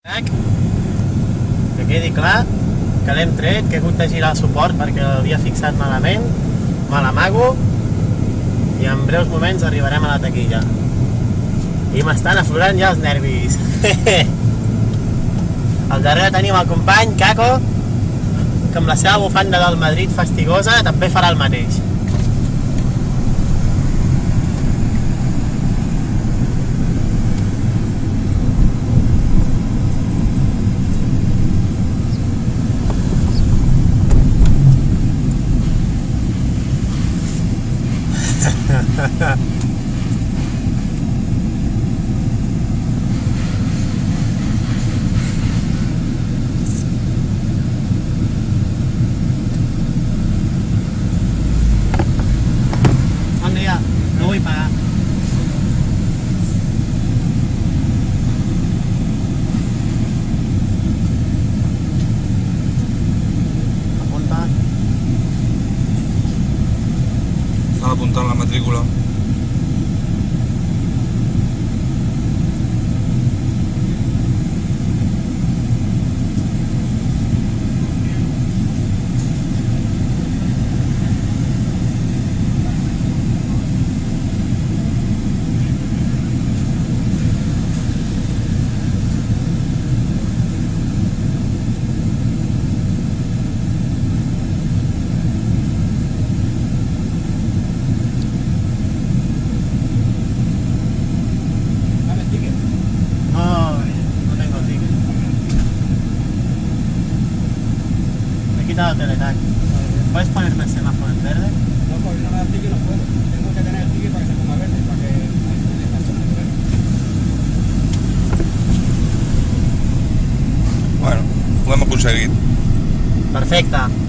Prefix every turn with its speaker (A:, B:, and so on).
A: Que quedi clar que l'hem tret, que he hagut de girar el suport perquè l'havia fixat malament, me l'amago i en breus moments arribarem a la taquilla. I m'estan aflorant ja els nervis. Al darrere tenim el company Caco, que amb la seva bufanda del Madrid fastigosa també farà el mateix. Bon dia, no vull pagar. Apunta.
B: Estava apuntant la matrícula.
A: El teletag. ¿Puedes ponerme el semáforo en verde?
C: No, porque no me da el ticket, no puedo. Tengo que tener el ticket para que se ponga verde, para que
B: Bueno, ho hem aconseguit.
A: Perfecte.